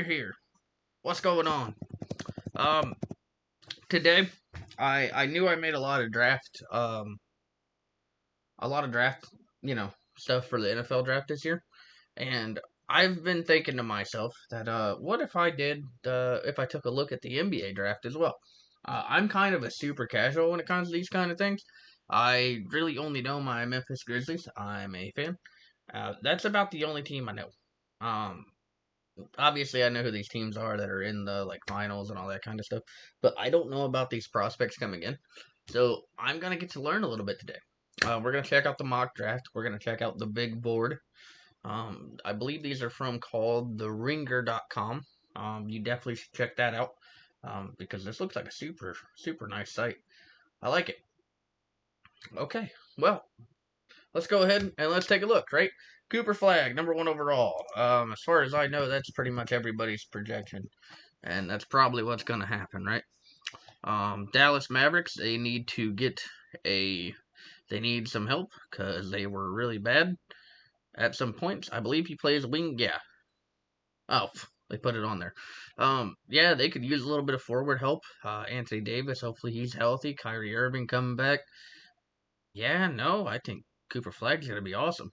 we're here. What's going on? Um, Today, I knew I made a lot of draft, stuff for the NFL draft this year, and I've been thinking to myself that what if if I took a look at the NBA draft as well? I'm kind of a super casual when it comes to these kind of things. I really only know my Memphis Grizzlies. I'm a fan. That's about the only team I know. Um, Obviously I know who these teams are that are in the like finals and all that kind of stuff, but I don't know about these prospects coming in. So I'm gonna get to learn a little bit today. We're gonna check out the mock draft. We're gonna check out the big board. I believe these are from called the ringer.com. You definitely should check that out. Because this looks like a super nice site. I like it. Okay, well, let's go ahead and let's take a look, right? Cooper Flagg, number one overall. As far as I know, that's pretty much everybody's projection, and that's probably what's going to happen, right? Dallas Mavericks, they need some help because they were really bad at some points. I believe he plays wing. Yeah. Oh, they put it on there. Yeah, they could use a little bit of forward help. Anthony Davis, hopefully he's healthy. Kyrie Irving coming back. Yeah, no, I think Cooper Flagg's going to be awesome.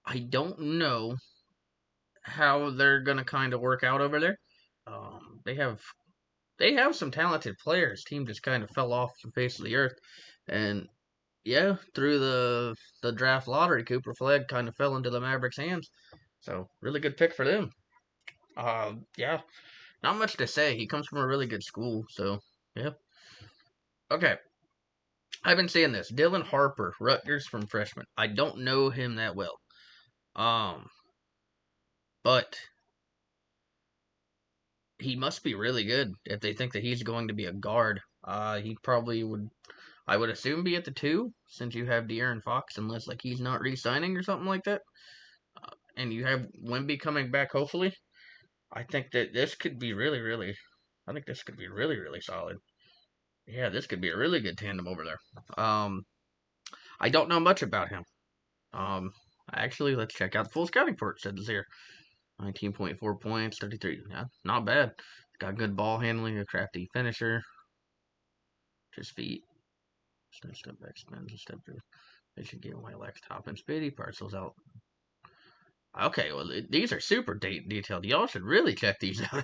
I don't know how they're gonna kind of work out over there. Um, they have they have some talented players. Team just kind of fell off the face of the earth, and yeah, through the draft lottery, Cooper Flagg kind of fell into the Mavericks' hands. So really good pick for them. Yeah, not much to say. He comes from a really good school, so yeah. Okay, I've been seeing this. Dylan Harper, Rutgers from freshman. I don't know him that well. Um, but he must be really good if they think that he's going to be a guard. He probably would, I would assume, be at the two since you have De'Aaron Fox, unless like he's not re-signing or something like that. And you have Wemby coming back, hopefully. I think that this could be I think this could be really solid. Yeah, this could be a really good tandem over there. I don't know much about him. Um, Actually, let's check out the full scouting report. It says here, 19.4 points, 33. Yeah, not bad. Got good ball handling, a crafty finisher. Just feet. Step back, spins, a step through. They should give away Lex top and speedy parcels out. Okay, well, these are super detailed. Y'all should really check these out.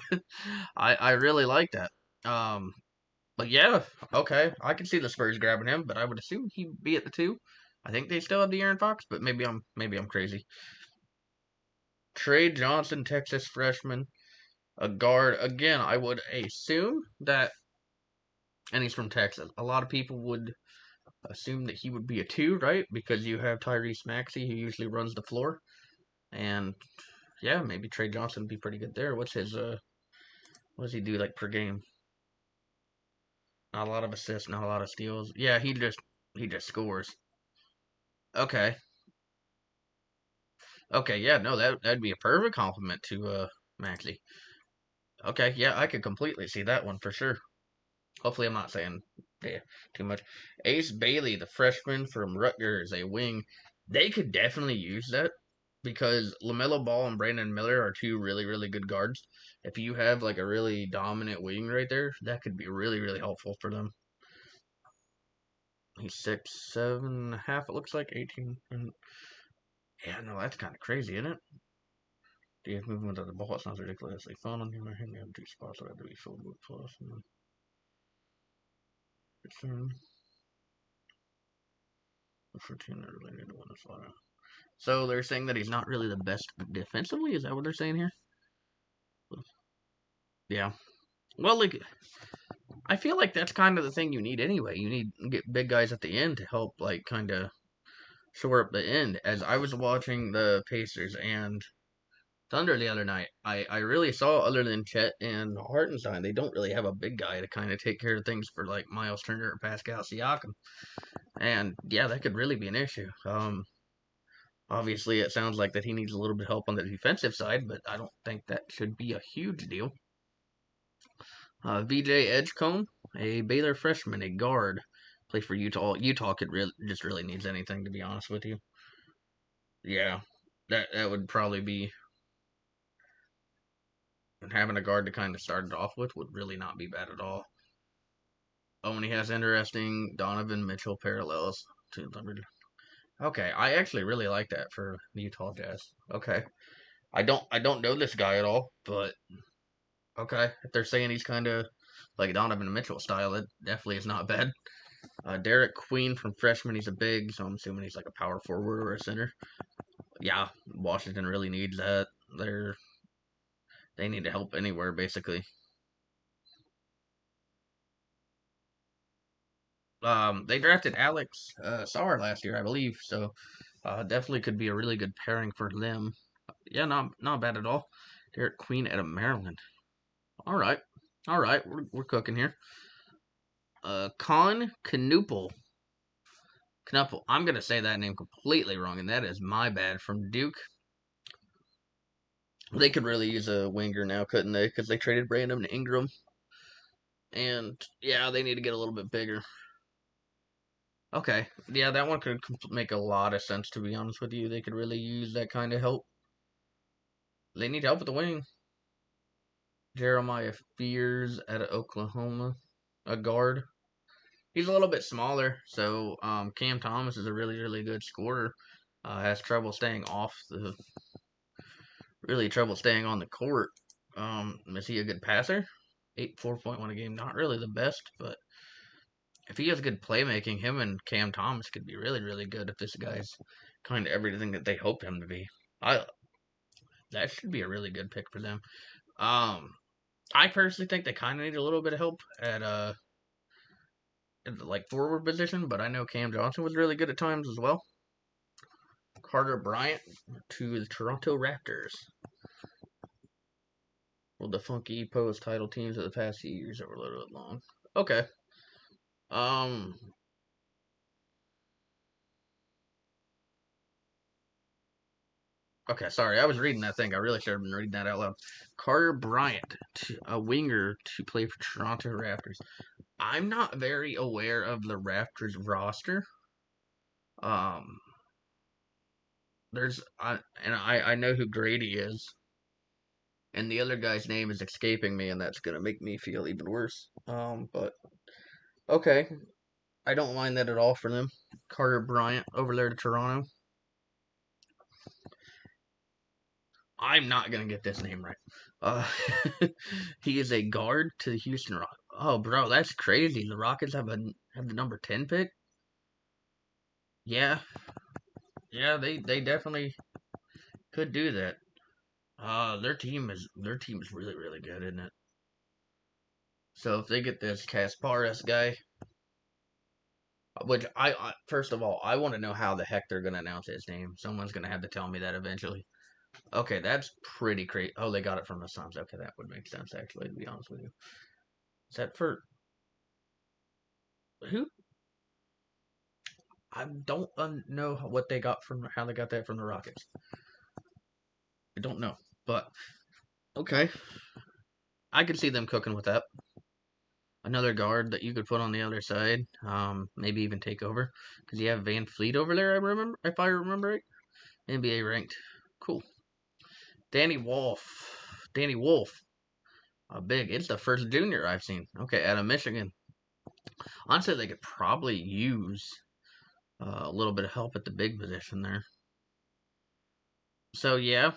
I really like that. Um, but yeah, okay, I can see the Spurs grabbing him, but I would assume he'd be at the two. I think they still have the Aaron Fox, but maybe I'm crazy. Trey Johnson, Texas freshman, a guard. Again, I would assume that, and he's from Texas. A lot of people would assume that he would be a two, right? Because you have Tyrese Maxey, who usually runs the floor, and yeah, maybe Trey Johnson would be pretty good there. What does he do like per game? Not a lot of assists, not a lot of steals. Yeah, he just scores. Okay, okay, yeah, no, that'd be a perfect compliment to Maxey. Okay, yeah, I could completely see that one for sure. Hopefully, I'm not saying yeah, too much. Ace Bailey, the freshman from Rutgers, a wing. They could definitely use that because LaMelo Ball and Brandon Miller are two really good guards. If you have like a really dominant wing right there, that could be really helpful for them. He's 6'7.5", it looks like 18. Yeah, no, that's kind of crazy, isn't it? Do you have movement of the ball? It sounds ridiculously fun on him. I think they have two spots that have to be filled with plus. And return. For team that really need to win this one. So they're saying that he's not really the best defensively. Is that what they're saying here? Yeah. Well, like I feel like that's kind of the thing you need anyway. You need to get big guys at the end to help, like, kind of shore up the end. As I was watching the Pacers and Thunder the other night, I really saw, other than Chet and Hartenstein, they don't really have a big guy to kind of take care of things for like Miles Turner or Pascal Siakam. And yeah, that could really be an issue. Obviously, it sounds like that he needs a little bit of help on the defensive side, but I don't think that should be a huge deal. VJ Edgecombe, a Baylor freshman, a guard, play for Utah. Utah could really needs anything, to be honest with you. Yeah, that would probably be. And having a guard to kind of start it off with would really not be bad at all. Oh, and he has interesting Donovan Mitchell parallels to Leonard. Okay, I actually really like that for the Utah Jazz. Okay, I don't know this guy at all, but okay, if they're saying he's kind of like Donovan Mitchell style, it definitely is not bad. Derek Queen from freshman, he's a big, so I'm assuming he's like a power forward or a center. Yeah, Washington really needs that. They need to help anywhere basically. They drafted Alex Sarr last year, I believe, so definitely could be a really good pairing for them. Yeah, not bad at all. Derek Queen out of Maryland. All right, all right, we're cooking here. Con Knuppel. Knuppel. I'm gonna say that name completely wrong, and that is my bad. From Duke. They could really use a winger now, couldn't they? Because they traded Brandon Ingram, and yeah, they need to get a little bit bigger. Okay, yeah, that one could make a lot of sense. To be honest with you, they could really use that kind of help. They need help with the wing. Jeremiah Fears out of Oklahoma, a guard. He's a little bit smaller, so Cam Thomas is a really good scorer. Has trouble staying off the, really trouble staying on the court. Is he a good passer? 4.1 a game, not really the best, but if he has good playmaking, him and Cam Thomas could be really good if this guy's kind of everything that they hope him to be. I That should be a really good pick for them. Um, I personally think they kind of need a little bit of help at the, like forward position, but I know Cam Johnson was really good at times as well. Carter Bryant to the Toronto Raptors. Well, the funky post title teams of the past few years that were a little bit long. Okay. Um. Okay, sorry, I was reading that thing. I really should have been reading that out loud. Carter Bryant, a winger to play for Toronto Raptors. I'm not very aware of the Raptors roster. Um, I know who Grady is, and the other guy's name is escaping me, and that's gonna make me feel even worse. But okay, I don't mind that at all for them. Carter Bryant over there to Toronto. I'm not gonna get this name right. Uh, he is a guard to the Houston Rock. Oh, bro, that's crazy. The Rockets have the number 10 pick. Yeah, yeah, they definitely could do that. Their team is really good, isn't it? So if they get this Kasparis guy, which first of all, I want to know how the heck they're gonna announce his name. Someone's gonna have to tell me that eventually. Okay, that's pretty crazy. Oh, they got it from the Suns. Okay, that would make sense actually, to be honest with you. Is that for who? I don't know what they got from how they got that from the Rockets. I don't know, but okay, I could see them cooking with that. Another guard that you could put on the other side, maybe even take over, because you have Van Fleet over there. I remember, if I remember right, NBA ranked. Cool. Danny Wolf. Danny Wolf. Big. It's the first junior I've seen. Okay, out of Michigan. Honestly, they could probably use a little bit of help at the big position there. So yeah,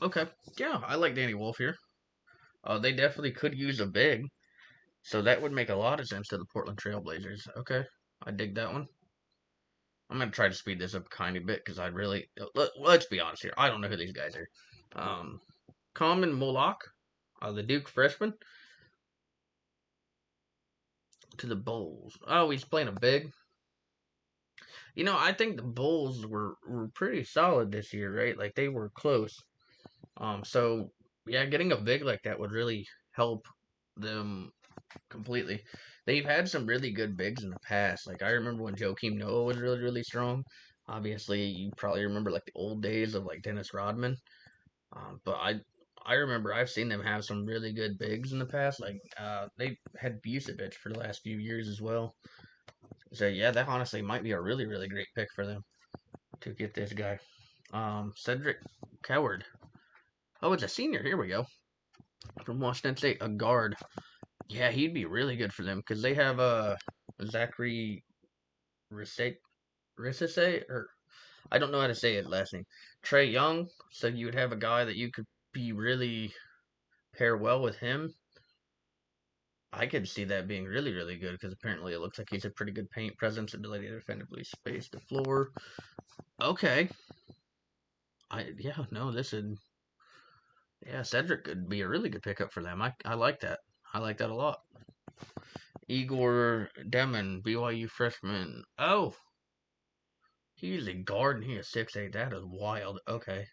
okay, yeah, I like Danny Wolf here. They definitely could use a big, so that would make a lot of sense to the Portland Trailblazers. Okay, I dig that one. I'm gonna try to speed this up a tiny bit because I really let's be honest here. I don't know who these guys are. Um, Common Moloch, the Duke freshman, to the Bulls. Oh, he's playing a big. I think the Bulls were pretty solid this year, right? Like they were close. So yeah, getting a big like that would really help them completely. They've had some really good bigs in the past. Like I remember when Joakim Noah was really strong. Obviously, you probably remember like the old days of like Dennis Rodman. But I remember I've seen them have some really good bigs in the past. Like they had Busevich for the last few years as well. So yeah, that honestly might be a really great pick for them to get this guy. Cedric Coward. Oh, it's a senior. Here we go. From Washington State, a guard. Yeah, he'd be really good for them because they have Zachary Risase, or I don't know how to say it last name. Trey Young. So you would have a guy that you could be really pair well with him. I could see that being really, really good because apparently it looks like he's a pretty good paint presence, ability to defensively space the floor. Okay. This would Cedric could be a really good pickup for them. I like that. I like that a lot. Igor Demon, BYU freshman. Oh, he's a guard and he is 6'8". That is wild. Okay.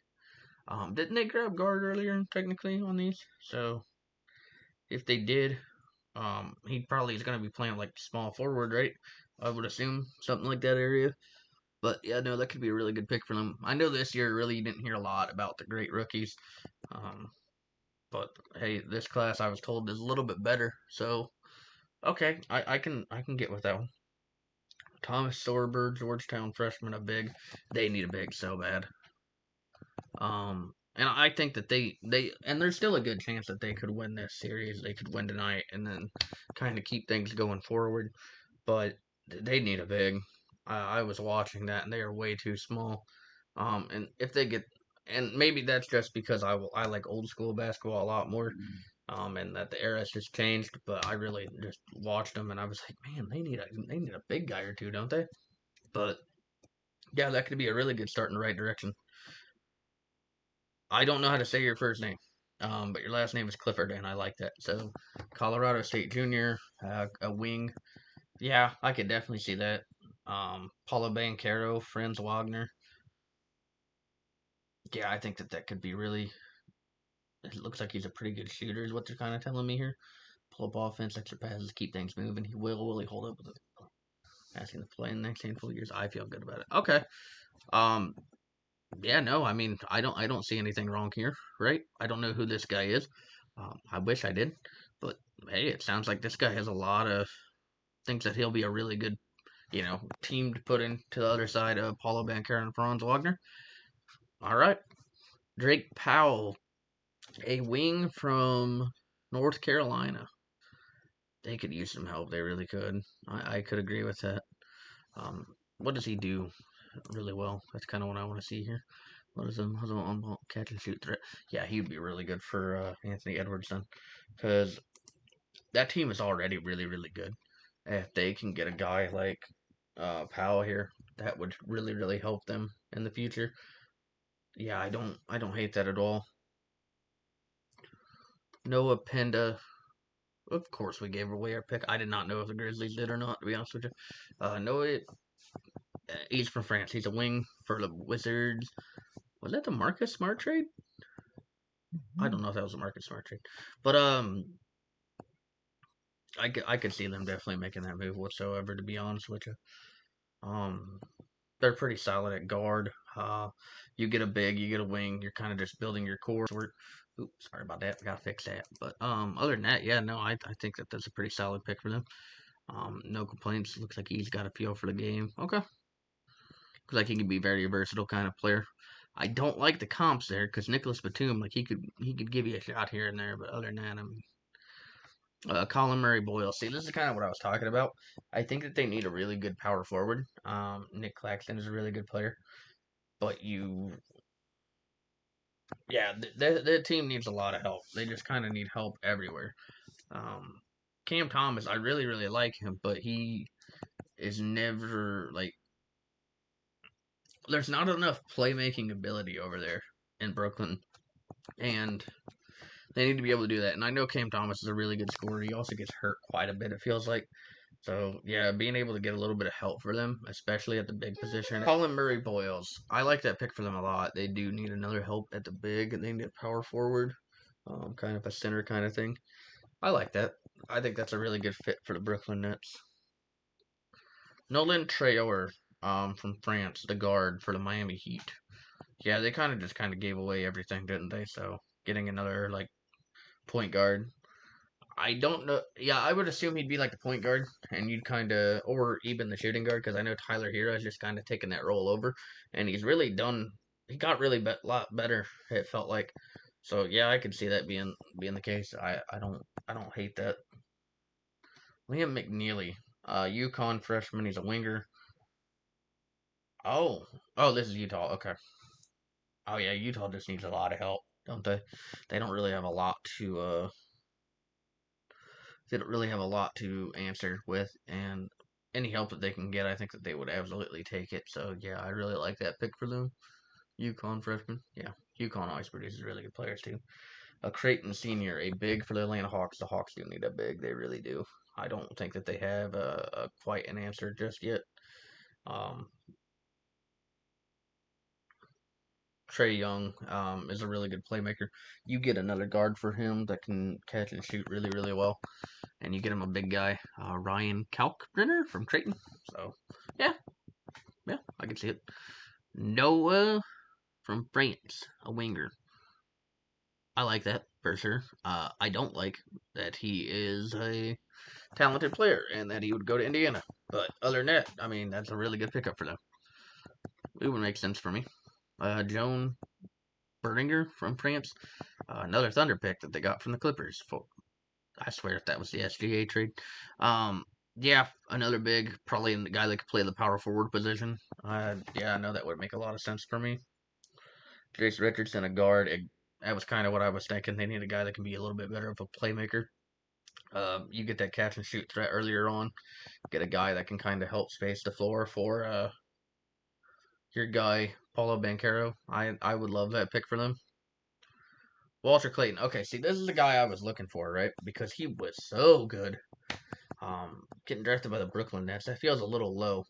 Didn't they grab guard earlier technically on these? So if they did, he probably is going to be playing like small forward, right? I would assume something like that area. But yeah, no, that could be a really good pick for them. I know this year really you didn't hear a lot about the great rookies. Um, but hey, this class I was told is a little bit better. So okay, I can get with that one. Thomas Sorber, Georgetown freshman, a big. They need a big so bad. And I think that and there's still a good chance that they could win this series. They could win tonight and then kind of keep things going forward. But they need a big. I was watching that and they are way too small. And if they get, and maybe that's just because I like old school basketball a lot more. And that the era has just changed. But I really just watched them and I was like, man, they need a big guy or two, don't they? But yeah, that could be a really good start in the right direction. I don't know how to say your first name, but your last name is Clifford, and I like that. So, Colorado State Junior, a wing. Yeah, I could definitely see that. Paulo Banchero, Franz Wagner. Yeah, I think that could be really. It looks like he's a pretty good shooter, is what they're kind of telling me here. Pull up offense, extra passes, keep things moving. He will he hold up with it? Asking to play in the next handful of years. I feel good about it. Okay. Um. Yeah. No. I mean, I don't see anything wrong here. Right. I don't know who this guy is. I wish I did, but hey, it sounds like this guy has a lot of things that he'll be a really good, team to put into the other side of Paulo Banchero and Franz Wagner. All right. Drake Powell, a wing from North Carolina. They could use some help. They really could. I could agree with that. What does he do really well? That's kind of what I want to see here. What is him? On catch and shoot threat? Yeah, he'd be really good for Anthony Edwards because that team is already really, really good. If they can get a guy like Powell here, that would really, really help them in the future. Yeah, I don't hate that at all. Noah Penda. Of course, we gave away our pick. I did not know if the Grizzlies did or not, to be honest with you. Noah, he's from France. He's a wing for the Wizards. Was that the Marcus Smart trade? I don't know if that was a Marcus Smart trade, but I could see them definitely making that move whatsoever. To be honest with you, um, they're pretty solid at guard. You get a big, you get a wing. You're kind of just building your core. Oops, sorry about that. We gotta fix that. But other than that, yeah, no, I think that that's a pretty solid pick for them. No complaints. Looks like he's got a feel for the game. Okay, looks like he can be very versatile kind of player. I don't like the comps there because Nicholas Batum, like he could give you a shot here and there, but other than that, I mean, Colin Murray Boyle. See, this is kind of what I was talking about. I think that they need a really good power forward. Nick Claxton is a really good player, but the team needs a lot of help. They just kind of need help everywhere. Um, Cam Thomas, I really, really like him, but he is never like. There's not enough playmaking ability over there in Brooklyn, and they need to be able to do that. And I know Cam Thomas is a really good scorer. He also gets hurt quite a bit, it feels like. So, yeah, being able to get a little bit of help for them, especially at the big position. Colin Murray Boyles. I like that pick for them a lot. They do need another help at the big, and they need a power forward, kind of a center kind of thing. I like that. I think that's a really good fit for the Brooklyn Nets. Nolan Traore, from France, the guard for the Miami Heat. Yeah, they kind of gave away everything, didn't they? So getting another like point guard. I don't know. Yeah, I would assume he'd be like the point guard, and you'd kind of, or even the shooting guard, because I know Tyler Hero has just kind of taken that role over, and he's really done he got really lot better. It felt like. So yeah, I could see that being the case. I don't hate that. Liam McNeely, UConn freshman. He's a winger. Oh, oh, this is Utah. Okay. Oh yeah, Utah just needs a lot of help, don't they? They don't really have a lot to they don't really have a lot to answer with, and any help that they can get, I think that they would absolutely take it. So yeah, I really like that pick for them. UConn freshman, yeah, UConn always produces really good players too. A Creighton senior, a big for the Atlanta Hawks. The Hawks do need a big, they really do. I don't think that they have quite an answer just yet. Um, Trey Young is a really good playmaker. You get another guard for him that can catch and shoot really, really well, and you get him a big guy, Ryan Kalkbrenner from Creighton. So, yeah, yeah, I can see it. Noah from France, a winger. I like that for sure. I don't like that he is a talented player and that he would go to Indiana. But other than that, I mean, that's a really good pickup for them. It would make sense for me. Joan Berninger from France, another Thunder pick that they got from the Clippers. I swear if that was the SGA trade. Um, yeah, another big, probably a guy that could play the power forward position. Yeah, I know that would make a lot of sense for me. Jace Richardson, a guard. That was kind of what I was thinking. They need a guy that can be a little bit better of a playmaker. You get that catch and shoot threat earlier on. Get a guy that can kind of help space the floor for your guy Paulo Banchero. I would love that pick for them. Walter Clayton. Okay, see, this is the guy I was looking for, right? Because he was so good. Getting drafted by the Brooklyn Nets, that feels a little low.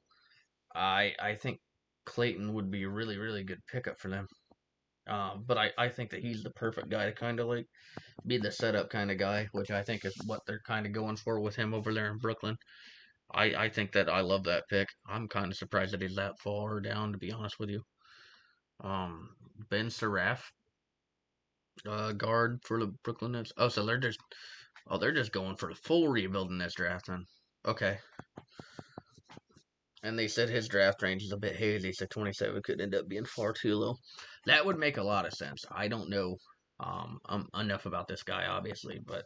I think Clayton would be a really, really good pickup for them. But I think that he's the perfect guy to kind of like be the setup kind of guy, which I think is what they're kind of going for with him over there in Brooklyn. I think that I love that pick. I'm kind of surprised that he's that far down, to be honest with you. Um, Ben Seraph, guard for the Brooklyn Nets. Oh, so they're just going for the full rebuild in this draft then. Okay. And they said his draft range is a bit hazy, so 27 could end up being far too low. That would make a lot of sense. I don't know enough about this guy, obviously, but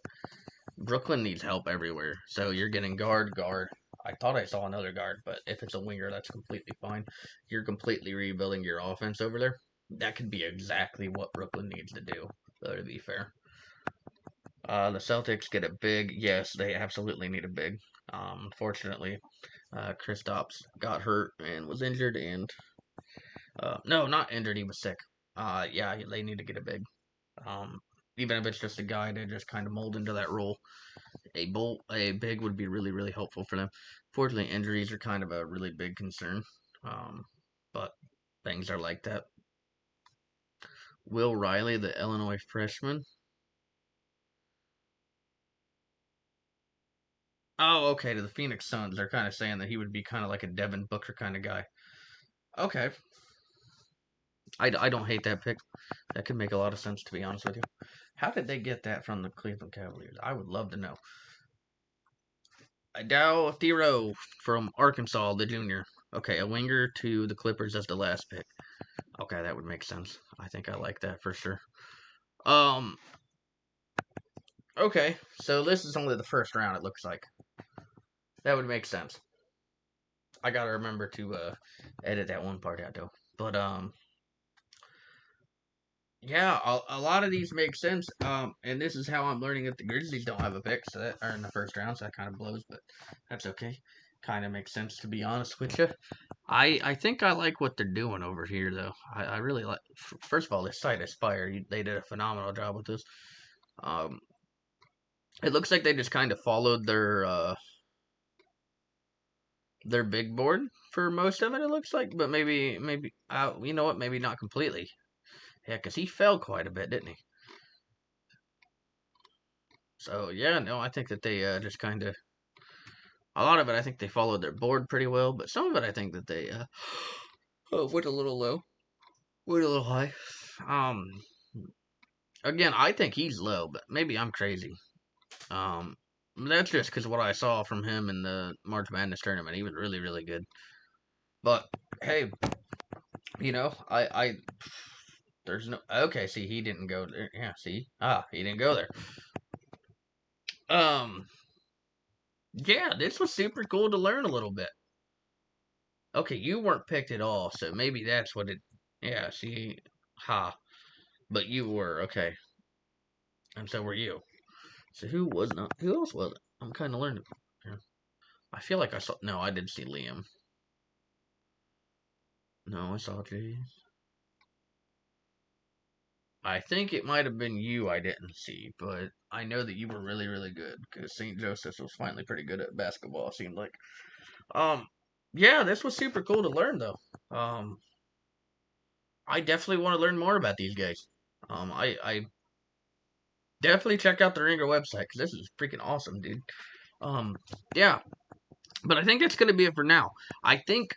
Brooklyn needs help everywhere. So you're getting guard. I thought I saw another guard, but if it's a winger, that's completely fine. You're completely rebuilding your offense over there. That could be exactly what Brooklyn needs to do, though, to be fair. The Celtics get a big. Yes, they absolutely need a big. Unfortunately, Kristaps got hurt and was injured, and no, not injured. He was sick. Yeah, they need to get a big. Um, even if it's just a guy to just kind of mold into that role. A big would be really, really helpful for them. Fortunately, injuries are kind of a really big concern. But things are like that. Will Riley, the Illinois freshman. Oh, okay, to the Phoenix Suns. They're kind of saying that he would be kind of like a Devin Booker kind of guy. Okay. I don't hate that pick. That could make a lot of sense, to be honest with you. How did they get that from the Cleveland Cavaliers? I would love to know. Dow Thero from Arkansas, the junior. Okay, a winger to the Clippers as the last pick. Okay, that would make sense. I think I like that for sure. Um, okay, so this is only the first round, it looks like. That would make sense. I gotta remember to edit that one part out though. But yeah, a lot of these make sense. And this is how I'm learning that the Grizzlies don't have a pick, so that are in the first round, so that kind of blows, but that's okay. Kind of makes sense, to be honest with you. I think I like what they're doing over here, though. I really like. First of all, this site Aspire, they did a phenomenal job with this. Um, it looks like they just kind of followed their big board for most of it. It looks like, but maybe you know what? Maybe not completely. Yeah, because he fell quite a bit, didn't he? So yeah, no, I think that they just kind of a lot of it. I think they followed their board pretty well, but some of it I think that they went a little low, went a little high. Um, again, I think he's low, but maybe I'm crazy. Um, that's just because what I saw from him in the March Madness tournament. He was really, really good. But hey, You know, there's no, okay, see, he didn't go there. Yeah, see? He didn't go there. Um, yeah, this was super cool to learn a little bit. Okay, you weren't picked at all, so maybe that's what it, yeah, see, ha. But you were, okay. And so were you. So who else was it? I'm kind of learning. Yeah. I feel like I saw, no, I didn't see Liam. No, I saw Jay. I think it might have been you I didn't see, but I know that you were really, really good because St. Joseph's was finally pretty good at basketball. It seemed like. Um, yeah, this was super cool to learn though. Um, I definitely want to learn more about these guys. I definitely check out the Ringer website because this is freaking awesome, dude. Um, yeah, but I think that's gonna be it for now. I think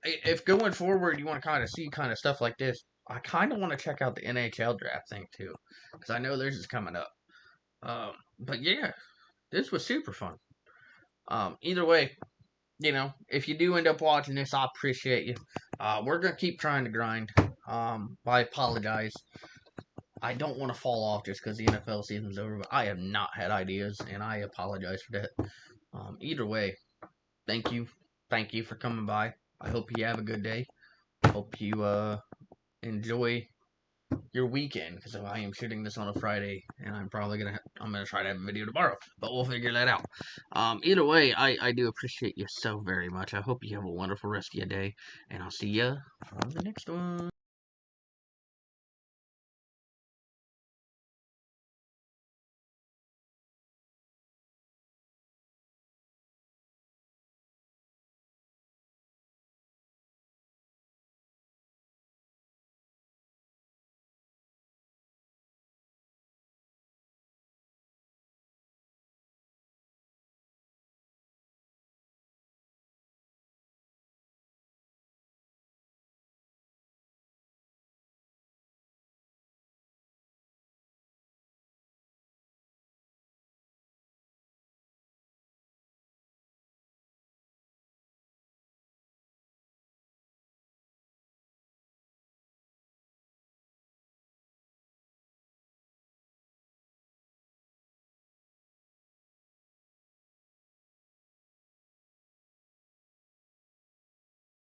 if going forward you want to kind of see kind of stuff like this, I kind of want to check out the NHL draft thing too because I know theirs is coming up. But yeah, this was super fun. Either way, if you do end up watching this, I appreciate you. We're gonna keep trying to grind. I apologize. I don't want to fall off just because the NFL season's over, but I have not had ideas, and I apologize for that. Either way, thank you, thank you for coming by. I hope you have a good day. Hope you enjoy your weekend because I am shooting this on a Friday, and I'm gonna try to have a video tomorrow, but we'll figure that out. Either way, I do appreciate you so very much. I hope you have a wonderful rest of your day, and I'll see you on the next one.